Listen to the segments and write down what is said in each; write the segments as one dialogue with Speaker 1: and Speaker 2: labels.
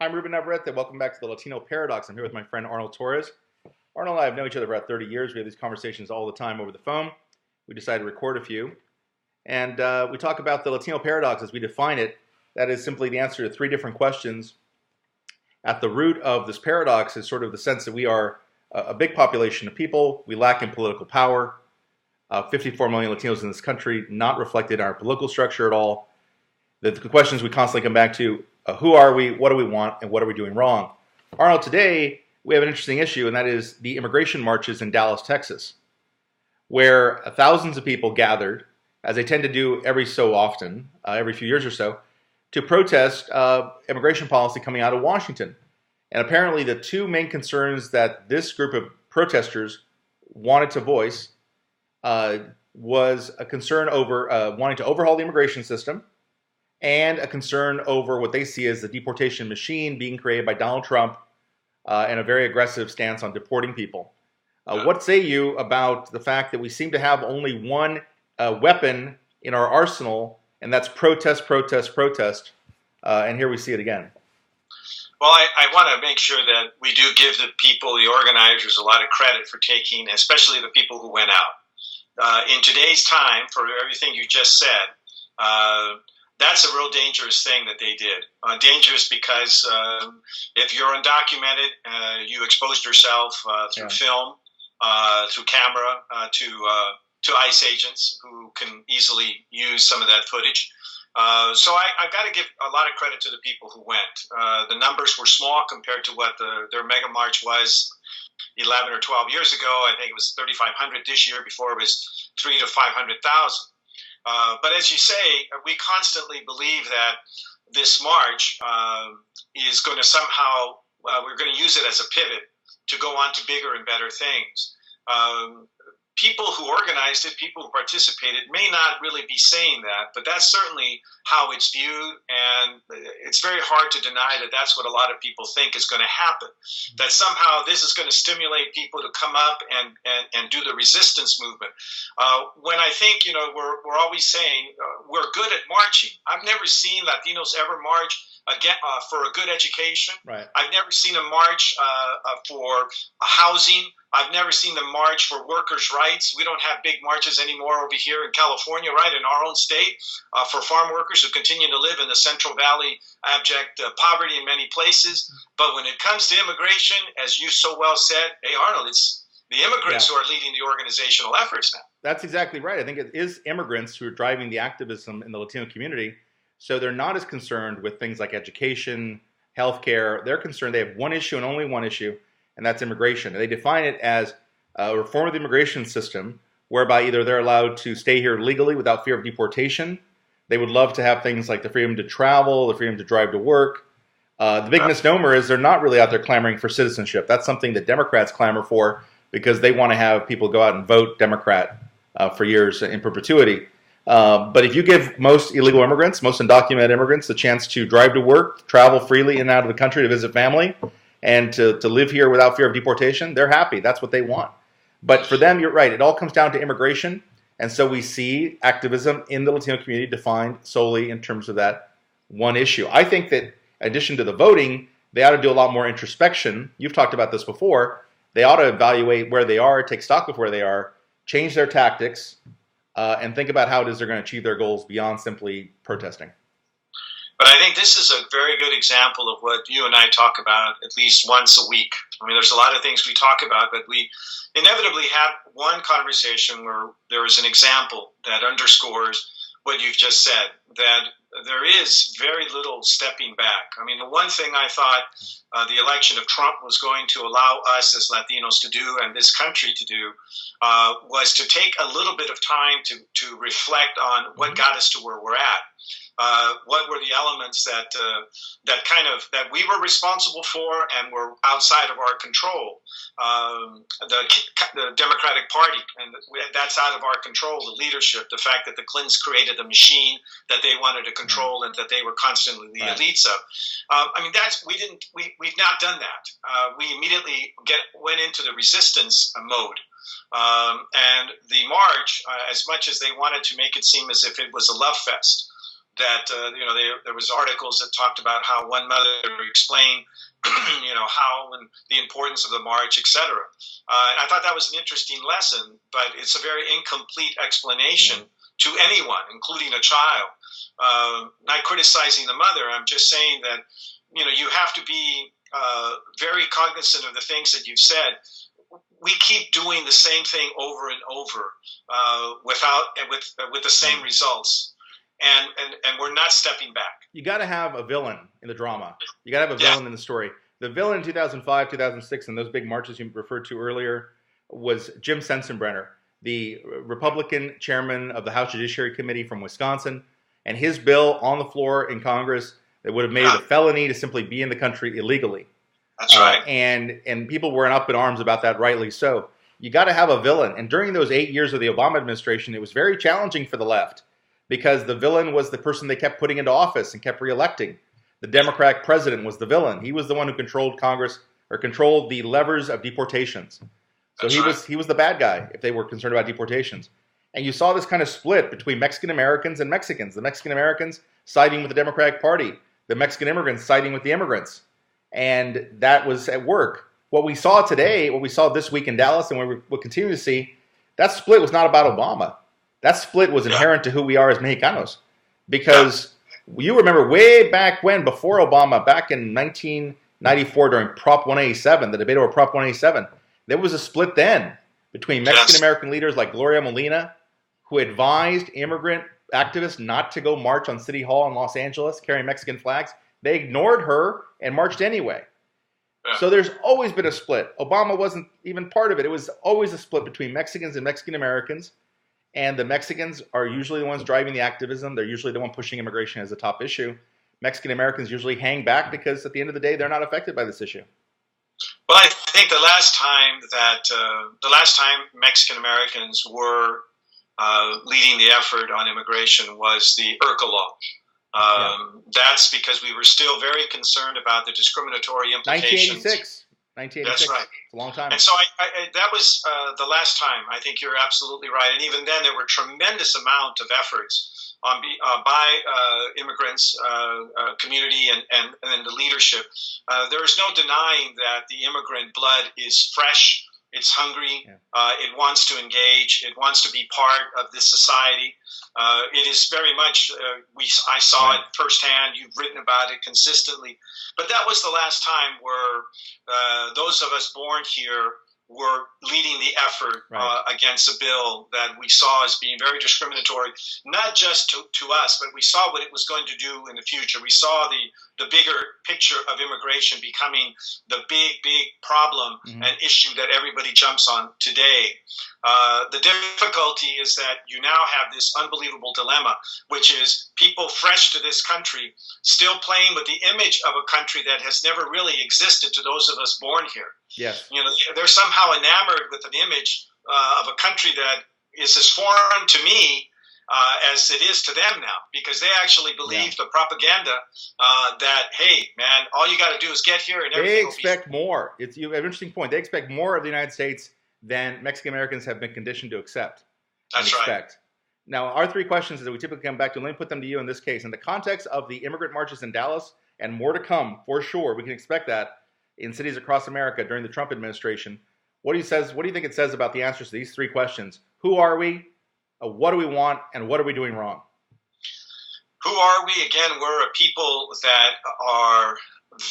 Speaker 1: I'm Ruben Navarrette, and welcome back to the Latino Paradox. I'm here with my friend Arnold Torres. Arnold and I have known each other for about 30 years. We have these conversations all the time over the phone. We decided to record a few. And we talk about the Latino Paradox as we define it. That is simply the answer to three different questions. At the root of this paradox is sort of the sense that we are a big population of people. We lack in political power. 54 million Latinos in this country, not reflected in our political structure at all. The questions we constantly come back to, who are we, what do we want, and what are we doing wrong? Arnold, today we have an interesting issue, and that is the immigration marches in Dallas, Texas, where thousands of people gathered, as they tend to do every so often, every few years or so, to protest immigration policy coming out of Washington. And apparently the two main concerns that this group of protesters wanted to voice was a concern over wanting to overhaul the immigration system, and a concern over what they see as the deportation machine being created by Donald Trump and a very aggressive stance on deporting people. What say you about the fact that we seem to have only one weapon in our arsenal, and that's protest, protest, protest, and here we see it again?
Speaker 2: Well, I want to make sure that we do give the people, the organizers, a lot of credit for taking, especially the people who went out. In today's time, for everything you just said, that's a real dangerous thing that they did. Dangerous because if you're undocumented, you exposed yourself through film, through camera, to ICE agents who can easily use some of that footage. So I've got to give a lot of credit to the people who went. The numbers were small compared to what their mega march was 11 or 12 years ago. I think it was 3,500 this year. Before it was 300,000 to 500,000. But as you say, we constantly believe that this march is going to somehow, we're going to use it as a pivot to go on to bigger and better things. People who organized it, people who participated, may not really be saying that, but that's certainly how it's viewed, and it's very hard to deny that that's what a lot of people think is going to happen, that somehow this is going to stimulate people to come up and do the resistance movement. When I think, we're always saying we're good at marching. I've never seen Latinos ever march again for a good education.
Speaker 1: Right.
Speaker 2: I've never seen a march for housing. I've never seen them march for workers' rights. We don't have big marches anymore over here in California, right, in our own state, for farm workers who continue to live in the Central Valley, abject poverty in many places. But when it comes to immigration, as you so well said, hey, Arnold, it's the immigrants who are leading the organizational efforts now.
Speaker 1: That's exactly right. I think it is immigrants who are driving the activism in the Latino community. So they're not as concerned with things like education, healthcare. They're concerned, they have one issue and only one issue, and that's immigration. And they define it as a reform of the immigration system, whereby either they're allowed to stay here legally without fear of deportation. They would love to have things like the freedom to travel, the freedom to drive to work. The big misnomer is they're not really out there clamoring for citizenship. That's something that Democrats clamor for because they want to have people go out and vote Democrat for years in perpetuity. But if you give most illegal immigrants, most undocumented immigrants, the chance to drive to work, travel freely in and out of the country to visit family, and to live here without fear of deportation, they're happy. That's what they want. But for them, you're right. It all comes down to immigration. And so we see activism in the Latino community defined solely in terms of that one issue. I think that in addition to the voting, they ought to do a lot more introspection. You've talked about this before. They ought to evaluate where they are, take stock of where they are, change their tactics, and think about how it is they're going to achieve their goals beyond simply protesting.
Speaker 2: But I think this is a very good example of what you and I talk about at least once a week. I mean, there's a lot of things we talk about, but we inevitably have one conversation where there is an example that underscores what you've just said, that there is very little stepping back. I mean, the one thing I thought the election of Trump was going to allow us as Latinos to do and this country to do was to take a little bit of time to reflect on what got us to where we're at. What were the elements that we were responsible for and were outside of our control? The Democratic Party, and that's out of our control. The leadership, the fact that the Clintons created a machine that they wanted to control and that they were constantly the elites of. I mean, we've not done that. We immediately went into the resistance mode. And the march, as much as they wanted to make it seem as if it was a love fest, that there was articles that talked about how one mother explained how and the importance of the march, etc. And I thought that was an interesting lesson, but it's a very incomplete explanation to anyone, including a child. Not criticizing the mother, I'm just saying that you have to be very cognizant of the things that you've said. We keep doing the same thing over and over with the same results. And we're not stepping back.
Speaker 1: You got to have a villain in the drama. You got to have a villain in the story. The villain in 2005, 2006, and those big marches you referred to earlier was Jim Sensenbrenner, the Republican chairman of the House Judiciary Committee from Wisconsin, and his bill on the floor in Congress that would have made it a felony to simply be in the country illegally.
Speaker 2: That's right.
Speaker 1: And people were up in arms about that, rightly so. You got to have a villain. And during those 8 years of the Obama administration, it was very challenging for the left, because the villain was the person they kept putting into office and kept reelecting. The Democratic president was the villain. He was the one who controlled Congress, or controlled the levers of deportations. So he was the bad guy if they were concerned about deportations. And you saw this kind of split between Mexican Americans and Mexicans. The Mexican Americans siding with the Democratic Party, the Mexican immigrants siding with the immigrants. And that was at work. What we saw today, what we saw this week in Dallas, and what we'll continue to see, that split was not about Obama. That split was inherent to who we are as Mexicanos, because you remember way back when, before Obama, back in 1994 during Prop 187, the debate over Prop 187, there was a split then between Mexican-American leaders like Gloria Molina, who advised immigrant activists not to go march on City Hall in Los Angeles carrying Mexican flags. They ignored her and marched anyway. So there's always been a split. Obama wasn't even part of it. It was always a split between Mexicans and Mexican-Americans. And the Mexicans are usually the ones driving the activism. They're usually the one pushing immigration as a top issue. Mexican Americans usually hang back because at the end of the day, they're not affected by this issue.
Speaker 2: Well, I think the last time Mexican Americans were leading the effort on immigration was the IRCA law. That's because we were still very concerned about the discriminatory implications.
Speaker 1: 1986.
Speaker 2: That's right.
Speaker 1: It's a long time.
Speaker 2: And so that was the last time. I think you're absolutely right. And even then, there were tremendous amount of efforts by immigrants, community, and the leadership. There is no denying that the immigrant blood is fresh. It's hungry. It wants to engage. It wants to be part of this society. It is very much, I saw it firsthand. You've written about it consistently. But that was the last time where those of us born here were leading the effort against a bill that we saw as being very discriminatory, not just to us, but we saw what it was going to do in the future. We saw the bigger picture of immigration becoming the big problem and issue that everybody jumps on today. The difficulty is that you now have this unbelievable dilemma, which is people fresh to this country still playing with the image of a country that has never really existed to those of us born here.
Speaker 1: Yes.
Speaker 2: They're somehow enamored with an image of a country that is as foreign to me as it is to them now, because they actually believe the propaganda that, hey, man, all you got to do is get here and everything
Speaker 1: will be... They expect more. You have an interesting point. They expect more of the United States than Mexican Americans have been conditioned to accept.
Speaker 2: That's right.
Speaker 1: Now, our three questions that we typically come back to, let me put them to you in this case. In the context of the immigrant marches in Dallas, and more to come, for sure, we can expect that in cities across America during the Trump administration. What do you think it says about the answers to these three questions? Who are we? What do we want? And what are we doing wrong?
Speaker 2: Who are we? Again, we're a people that are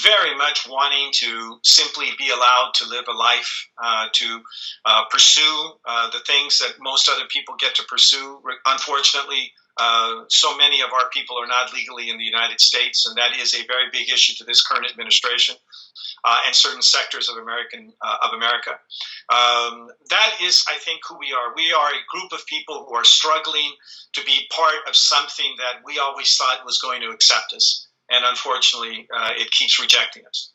Speaker 2: very much wanting to simply be allowed to live a life, to pursue the things that most other people get to pursue. Unfortunately, so many of our people are not legally in the United States, and that is a very big issue to this current administration and certain sectors of America. That is, I think, who we are. We are a group of people who are struggling to be part of something that we always thought was going to accept us. And unfortunately, it keeps rejecting us.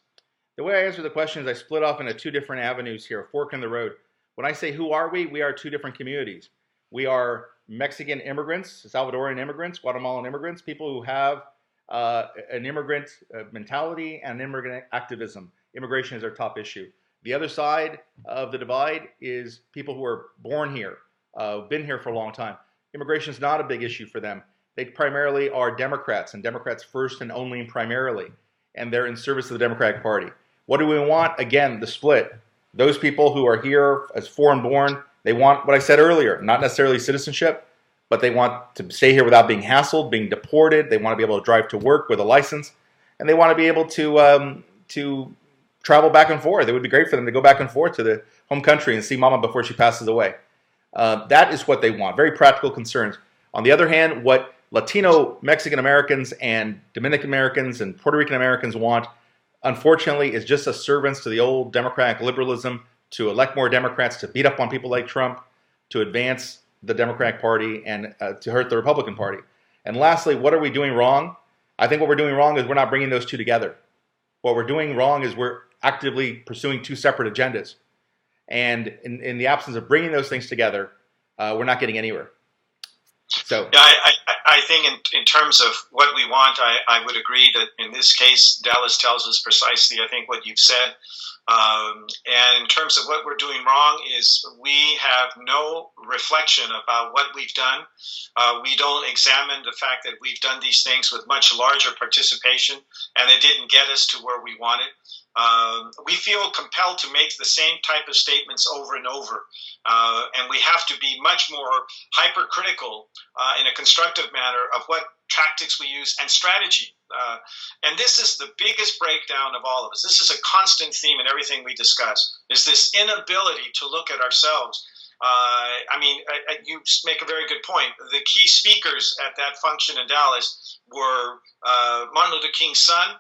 Speaker 1: The way I answer the question is I split off into two different avenues here, a fork in the road. When I say who are we are two different communities. We are Mexican immigrants, Salvadoran immigrants, Guatemalan immigrants, people who have an immigrant mentality and immigrant activism. Immigration is our top issue. The other side of the divide is people who are born here, been here for a long time. Immigration is not a big issue for them. They primarily are Democrats, and Democrats first and only and primarily, and they're in service of the Democratic Party. What do we want? Again, the split. Those people who are here as foreign-born, they want what I said earlier, not necessarily citizenship, but they want to stay here without being hassled, being deported. They want to be able to drive to work with a license, and they want to be able to travel back and forth. It would be great for them to go back and forth to the home country and see mama before she passes away. That is what they want, very practical concerns. On the other hand, what Latino Mexican Americans and Dominican Americans and Puerto Rican Americans want, unfortunately, is just a servants to the old Democratic liberalism, to elect more Democrats, to beat up on people like Trump, to advance the Democratic Party, and to hurt the Republican Party. And lastly, what are we doing wrong? I think what we're doing wrong is we're not bringing those two together. What we're doing wrong is we're actively pursuing two separate agendas. And in the absence of bringing those things together, we're not getting anywhere. So
Speaker 2: yeah, I think in terms of what we want, I would agree that in this case, Dallas tells us precisely, I think, what you've said. And in terms of what we're doing wrong is we have no reflection about what we've done. We don't examine the fact that we've done these things with much larger participation and it didn't get us to where we wanted. We feel compelled to make the same type of statements over and over. And we have to be much more hypercritical in a constructive manner of what tactics we use and strategy. And this is the biggest breakdown of all of us. This is a constant theme in everything we discuss, is this inability to look at ourselves. You make a very good point. The key speakers at that function in Dallas were Martin Luther King's son,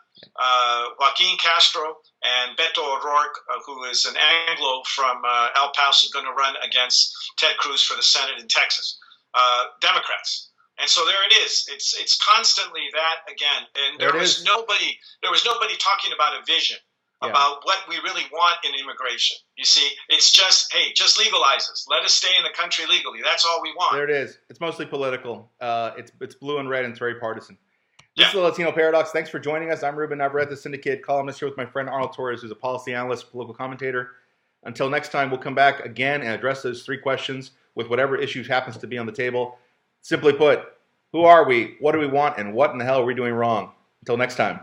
Speaker 2: Joaquin Castro, and Beto O'Rourke, who is an Anglo from El Paso, going to run against Ted Cruz for the Senate in Texas. Democrats. And so there it is. It's constantly that again. And there was nobody talking about a vision about what we really want in immigration. You see, it's just, hey, just legalize us. Let us stay in the country legally. That's all we want.
Speaker 1: There it is. It's mostly political. It's blue and red, and it's very partisan. This is the Latino Paradox. Thanks for joining us. I'm Ruben Navarrette, the Syndicated columnist, here with my friend Arnold Torres, who's a policy analyst, political commentator. Until next time, we'll come back again and address those three questions with whatever issue happens to be on the table. Simply put, who are we, what do we want, and what in the hell are we doing wrong? Until next time.